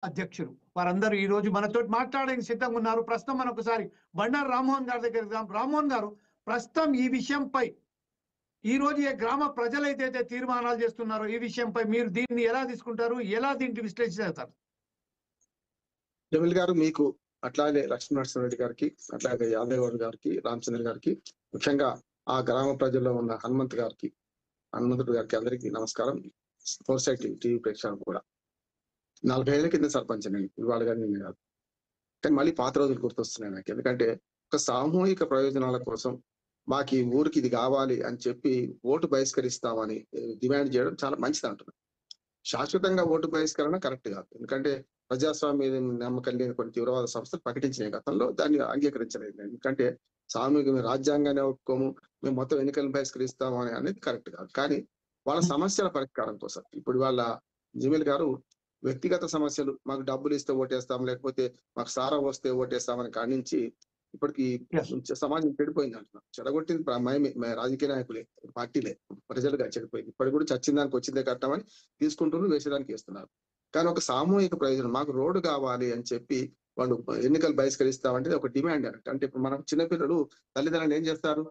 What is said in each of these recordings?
అధ్యక్షులు వారందరూ ఈ రోజు మనతో మాట్లాడడానికి సిద్ధంగా ఉన్నారు. ప్రస్తుతం మనం ఒకసారి బండారు రామ్మోహన్ గారి దగ్గర వెళ్దాం. రామ్మోహన్ గారు, ప్రస్తుతం ఈ విషయంపై ఈ రోజు ఏ గ్రామ ప్రజలైతే తీర్మానాలు చేస్తున్నారో ఈ విషయంపై మీరు దీన్ని ఎలా తీసుకుంటారు, ఎలా దీన్ని విశ్లేషిస్తారు? జమీల్ గారు, మీకు అట్లాగే లక్ష్మీనరసింహారెడ్డి గారికి, అట్లాగే యాదవ్ గౌడ్ గారికి, రామచంద్ర గారికి, ముఖ్యంగా ఆ గ్రామ ప్రజల్లో ఉన్న హనుమంతుడు గారికి అందరికీ నమస్కారం. ఫోర్సైట్ టీవీ ప్రేక్షకులకు కూడా. 40 ఏళ్ల కింద సర్పంచ్ నేను, ఇవాళ కానీ నేను కాదు. కానీ మళ్ళీ పాత రోజులు గుర్తొస్తున్నాయి నాకు. ఎందుకంటే ఒక సామూహిక ప్రయోజనాల కోసం మాకు ఈ ఊరికి ఇది కావాలి అని చెప్పి ఓటు బహిష్కరిస్తామని డిమాండ్ చేయడం చాలా మంచిది అంటున్నాను. శాశ్వతంగా ఓటు బహిష్కరణ కరెక్ట్ కాదు. ఎందుకంటే ప్రజాస్వామ్య నమ్మకం లేని కొన్ని తీవ్రవాద సంస్థలు ప్రకటించిన గతంలో దాన్ని అంగీకరించలేదు. ఎందుకంటే సామూహిక రాజ్యాంగాన్ని ఒప్పుకోము, మేము మొత్తం ఎన్నికలను బహిష్కరిస్తాము అనేది కరెక్ట్ కాదు. కానీ వాళ్ళ సమస్యల పరిష్కారం కోసం ఇప్పుడు వాళ్ళ జమీల్ గారు వ్యక్తిగత సమస్యలు, మాకు డబ్బులు ఇస్తే ఓటేస్తాం, లేకపోతే మాకు సారా వస్తే ఓటేస్తామని కానించి ఇప్పటికి సమాజం చెడిపోయింది అంటున్నాం. చెడగొట్టింది రాజకీయ నాయకులే, పార్టీలే, ప్రజలుగా చెడిపోయింది. ఇప్పటికి కూడా చచ్చిన దానికి వచ్చిందే కట్టమని తీసుకుంటున్నారు, వేసేదానికి వేస్తున్నారు. కానీ ఒక సామూహిక ప్రయోజనం, మాకు రోడ్డు కావాలి అని చెప్పి వాళ్ళు ఎన్నికలు బహిష్కరిస్తామంటే ఒక డిమాండ్ అన్నట్టు. అంటే ఇప్పుడు మనం చిన్నపిల్లలు తల్లిదండ్రులు ఏం చేస్తారు,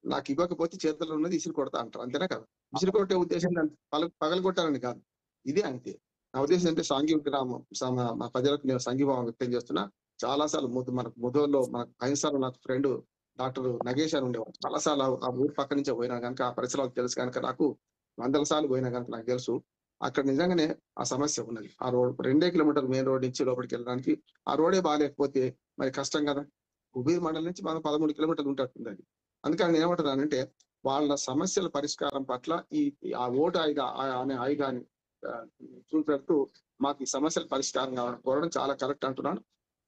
నాకు ఇవ్వకపోతే చేతుల్లో ఉన్నది ఇసురు కొడతా అంటారు, అంతేనా కదా? ఇసురు కొట్టే ఉద్దేశం పగలగొట్టాలని కాదు, ఇదే అంతే. నా ఉద్దేశం అంటే మా ప్రజలకు నేను సంఘీభావం వ్యక్తం చేస్తున్నా. చాలా సార్లు మనకు ముదోల్లో మనకు 5 సార్లు నాకు ఫ్రెండ్ డాక్టర్ నగేష్ అని ఉండేవాడు. చాలా సార్లు ఆ ఊరు పక్క నుంచే పోయినా కనుక, ఆ పరిసరాలు తెలుసు కనుక, నాకు 100 సార్లు పోయినా కనుక నాకు తెలుసు. అక్కడ నిజంగానే ఆ సమస్య ఉన్నది. ఆ రోడ్ 2 కిలోమీటర్లు మెయిన్ రోడ్ నుంచి లోపలికి వెళ్ళడానికి ఆ రోడే బాగాలేకపోతే మరి కష్టం కదా. కుబీర్ మండలం నుంచి మనం 13 కిలోమీటర్లు ఉంటట్టుంది అది. అందుకని నేను ఏమంటున్నానంటే వాళ్ళ సమస్యల పరిష్కారం పట్ల ఆ ఓటు అనే ఆయుధాన్ని చూపెడుతూ మాకు ఈ సమస్యల పరిష్కారం కావాలని కోరడం చాలా కరెక్ట్ అంటున్నాను.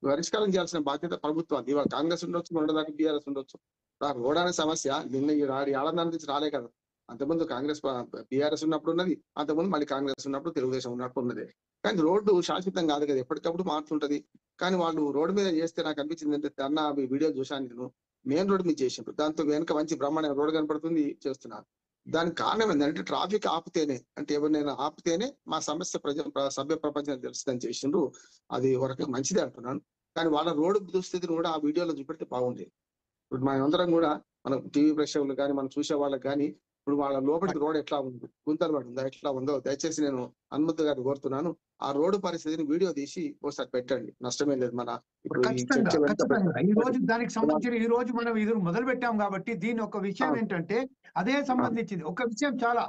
పరిష్కారం చేయాల్సిన బాధ్యత ప్రభుత్వాన్ని. ఇవాళ కాంగ్రెస్ ఉండొచ్చు, మొన్నటిదాకా బీఆర్ఎస్ ఉండొచ్చు. రోడ్ అనే సమస్య నిన్న ఏడాది నుంచి రాలే కదా. అంతకుముందు కాంగ్రెస్ బీఆర్ఎస్ ఉన్నప్పుడు ఉన్నది, అంతకుముందు మళ్ళీ కాంగ్రెస్ ఉన్నప్పుడు తెలుగుదేశం ఉన్నప్పుడు ఉన్నది. కానీ రోడ్డు శాశ్వతం కాదు కదా, ఎప్పటికప్పుడు మారుతుంటది. కానీ వాళ్ళు రోడ్డు మీద చేస్తే నాకు అనిపించింది అంటే, అన్న వీడియో చూశాను నేను, మెయిన్ రోడ్ మీద చేసిండ్రు. దాంతో వెనుక మంచి బ్రహ్మాండ రోడ్ కనపడుతుంది, చేస్తున్నారు. దానికి కారణం ఏంటంటే ట్రాఫిక్ ఆపితేనే, అంటే ఎవరినైనా ఆపితేనే మా సమస్య సభ్య ప్రపంచం తెలుస్తుందని చేసిండ్రు. అది ఒక రకంగా మంచిదే అంటున్నాను. కానీ వాళ్ళ రోడ్డు దుస్థితిని కూడా ఆ వీడియోలో చూపెడితే బాగుండేది. ఇప్పుడు మనందరం కూడా, మన టీవీ ప్రేక్షకులు కానీ, మనం చూసే వాళ్ళకి కానీ, ఇప్పుడు వాళ్ళ లోపలికి రోడ్ ఎట్లా ఉంది, గుంతలు పడి ఉందా, ఎట్లా ఉందో దయచేసి నేను హనుమంతు గారిని కోరుతున్నాను. ఆ రోడ్డు పరిస్థితిని వీడియో తీసి ఒకసారి పెట్టండి, నష్టమే లేదు. మన ఈ రోజు దానికి సంబంధించిన ఈ రోజు మనం ఇది మొదలు పెట్టాం కాబట్టి దీని ఒక విషయం ఏంటంటే అదే సంబంధించింది. ఒక విషయం చాలా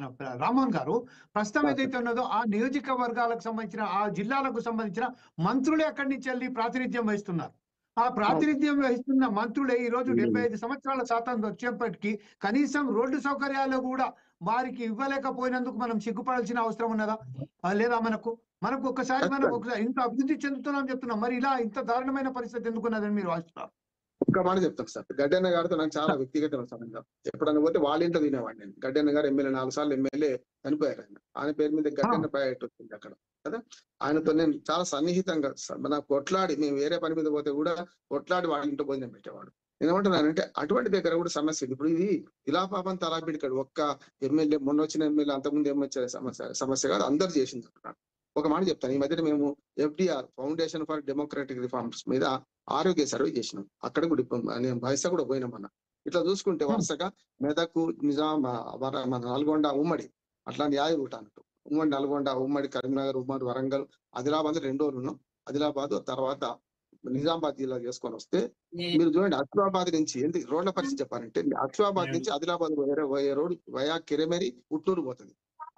మన రామ్మోహన్ గారు, ప్రస్తుతం ఏదైతే ఉన్నదో ఆ నియోజకవర్గాలకు సంబంధించిన, ఆ జిల్లాలకు సంబంధించిన మంత్రులే అక్కడి నుంచి వెళ్ళి ప్రాతినిధ్యం వహిస్తున్నారు. ఆ ప్రాతినిధ్యం వహిస్తున్న మంత్రులే ఈ రోజు 75 సంవత్సరాల స్వాతంత్రం వచ్చేప్పటికీ కనీసం రోడ్డు సౌకర్యాలు కూడా వారికి ఇవ్వలేకపోయినందుకు మనం సిగ్గుపడాల్సిన అవసరం ఉన్నదా లేదా? మనకు ఒక్కసారి ఇంత అభివృద్ధి చెందుతున్నాం చెప్తున్నాం, మరి ఇలా ఇంత దారుణమైన పరిస్థితి ఎందుకున్నదని మీరు భావిస్తున్నారు? ఒక మాట చెప్తాను సార్, గడ్డన్న గారితో నాకు చాలా వ్యక్తిగత సంబంధం. ఎప్పుడన్నా పోతే వాళ్ళ ఇంట్లో తినేవాడిని నేను. గడ్డన్న గారు ఎమ్మెల్యే, 4 సార్లు ఎమ్మెల్యే చనిపోయారు. ఆయన పేరు మీద గడ్డన్న ప్రాజెక్ట్ వచ్చింది అక్కడ కదా. ఆయనతో నేను చాలా సన్నిహితంగా, నాకు కొట్లాడి, మేము వేరే పని మీద పోతే కూడా కొట్లాడి వాళ్ళ ఇంట్లో భోజనం పెట్టేవాడు. నేను ఏమంటున్నానంటే అటువంటి దగ్గర కూడా సమస్య. ఇప్పుడు ఇది ఇలా పాపం తలాపిడికాడు ఒక్క ఎమ్మెల్యే, మొన్న వచ్చిన ఎమ్మెల్యే, అంతకుముందు ఏమొచ్చే సమస్య కాదు, అందరు చేసింది అంటున్నాను. ఒక మాట చెప్తాను, ఈ మధ్యన మేము FDR foundation for democratic reforms మీద ఆరోగ్య సర్వే చేసినాం. అక్కడ కూడా నేను బైసా కూడా పోయినాం అన్న. ఇట్లా చూసుకుంటే వరుసగా మెదక్, నిజాం, మన నల్గొండ ఉమ్మడి, అట్లాంటి యాదగిరిగుట్ట అన్నట్టు, ఉమ్మడి నల్గొండ, ఉమ్మడి కరీంనగర్, ఉమ్మడి వరంగల్, ఆదిలాబాద్ 2 రోజులు ఉన్నాం. ఆదిలాబాద్ తర్వాత నిజామాబాద్ జిల్లా చేసుకొని వస్తే మీరు చూడండి, అస్ఫాబాద్ నుంచి ఎందుకు రోడ్ల పరిస్థితి చెప్పాలంటే, అస్ఫాబాద్ నుంచి ఆదిలాబాద్ పోయే రోడ్ వయా కిరమేరి ఉట్నూరు పోతుంది.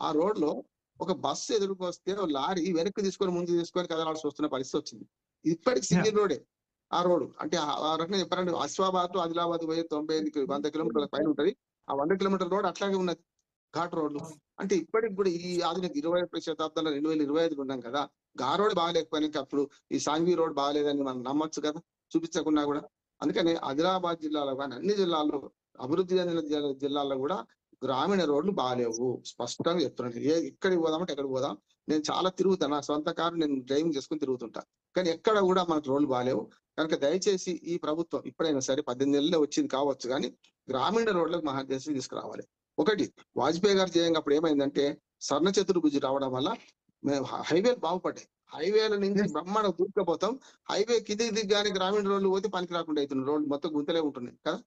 ఆ రోడ్ లో ఒక బస్సు ఎదురుకు వస్తే లారీ వెనక్కి తీసుకొని ముందు తీసుకొని కదలాల్సి వస్తున్న పరిస్థితి వచ్చింది. ఇప్పటికి సింగిల్ రోడే ఆ రోడ్డు. అంటే ఆ రకంగా చెప్పాలంటే అస్ఫాబాద్ టు ఆదిలాబాద్ పోయే 100 కిలోమీటర్ల పైన ఉంటది. ఆ 100 కిలోమీటర్ల రోడ్ అట్లాగే ఉన్నది, ఘాట్ రోడ్లు. అంటే ఇప్పటికి కూడా ఈ ఆధునిక 21వ శతాబ్దంలో 2025 ఉన్నాం కదా, గా రోడ్ బాగాలేకపోయినా అప్పుడు ఈ సాంఘీ రోడ్ బాగాలేదని మనం నమ్మొచ్చు కదా, చూపించకుండా కూడా. అందుకని ఆదిలాబాద్ జిల్లాలో కానీ అన్ని జిల్లాల్లో, అభివృద్ధి చెందిన జిల్లాల్లో కూడా గ్రామీణ రోడ్లు బాగాలేవు, స్పష్టంగా చెప్తున్నాను. ఎక్కడికి పోదామంటే ఎక్కడికి పోదాం. నేను చాలా తిరుగుతాను, నా సొంత కారు నేను డ్రైవింగ్ చేసుకుని తిరుగుతుంటా. కానీ ఎక్కడ కూడా మనకు రోడ్లు బాగాలేవు. కనుక దయచేసి ఈ ప్రభుత్వం ఇప్పుడైనా సరే, 18 నెలల్లో వచ్చింది కావచ్చు కానీ, గ్రామీణ రోడ్లకు మహాదశ తీసుకురావాలి. ఒకటి, వాజ్పేయి గారు చేయంగా అప్పుడు ఏమైందంటే స్వర్ణ చతుర్భుజి రావడం వల్ల మేము హైవేలు బాగుపడ్డాయి. హైవేల నుంచి Yes. బ్రహ్మాండంగా దూసుకుపోతాం. హైవే కిందికి దిగ్గానే గ్రామీణ రోడ్లు పోతే పనికి రాకుండా అవుతున్నాయి. రోడ్లు మొత్తం గుంతలే ఉంటున్నాయి కదా.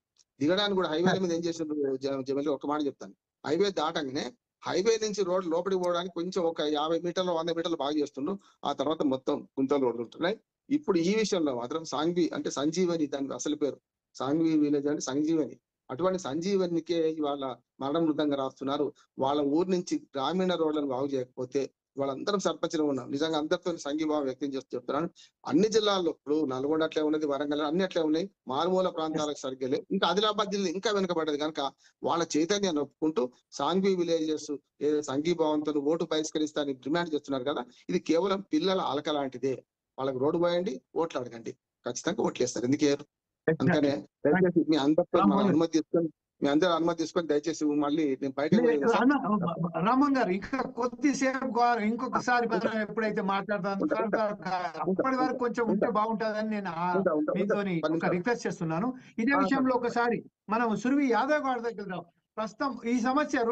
దిగడానికి కూడా హైవేల మీద ఏం చేసిండ్రు జమీల్ ఒక మాట చెప్తాను. హైవే దాటంగానే హైవే నుంచి రోడ్డు లోపలికి పోవడానికి కొంచెం ఒక 50 మీటర్లు 100 మీటర్లు బాగా చేస్తుండ్రు. ఆ తర్వాత మొత్తం గుంతలు రోడ్లు ఉంటున్నాయి. ఇప్పుడు ఈ విషయంలో మాత్రం సాంఘి అంటే సంజీవని దానికి అసలు పేరు. సాంఘి విలేజ్ అంటే సంజీవని. అటువంటి సంజీవనికే ఇవాళ మరణ మృదంగా రాస్తున్నారు. వాళ్ళ ఊరు నుంచి గ్రామీణ రోడ్లను బాగు చేయకపోతే వాళ్ళందరం సర్పంచ్లు ఉన్నాం. నిజంగా అందరితో సంఘీభావం వ్యక్తం చేస్తూ చెప్తున్నాను. అన్ని జిల్లాల్లో ఇప్పుడు నల్గొండ అట్లే ఉన్నది, వరంగల్ అన్ని అట్లే ఉన్నాయి. మారుమూల ప్రాంతాలకు సరిగ్గా లేవు. ఇంకా ఆదిలాబాద్ జిల్లా ఇంకా వెనుకబడ్డది కనుక వాళ్ళ చైతన్యాన్ని ఒప్పుకుంటూ సాంఘీ విలేజెస్ ఏదో సంఘీభావంతో ఓటు బహిష్కరిస్తారని డిమాండ్ చేస్తున్నారు కదా. ఇది కేవలం పిల్లల అలక లాంటిదే. వాళ్ళకి రోడ్డు పోయండి, ఓట్లు అడగండి, ఖచ్చితంగా ఓట్లు వేస్తారు. ఎందుకేరు? అందుకనే దయచేసి మీ అందరితో మనం అనుమతి తీసుకొని దయచేసి మళ్ళీ నేను బయటకు రామన్ గారు ఇంకా కొద్దిసేపు ఇంకొకసారి మనం ఎప్పుడైతే మాట్లాడతాం అప్పటి వరకు కొంచెం ఉంటే బాగుంటుందని నేను మీతో ఒక రిక్వెస్ట్ చేస్తున్నాను. ఇదే విషయంలో ఒకసారి మనం సురవి యాదవ్ గారి దగ్గర ప్రస్తుతం ఈ సమస్య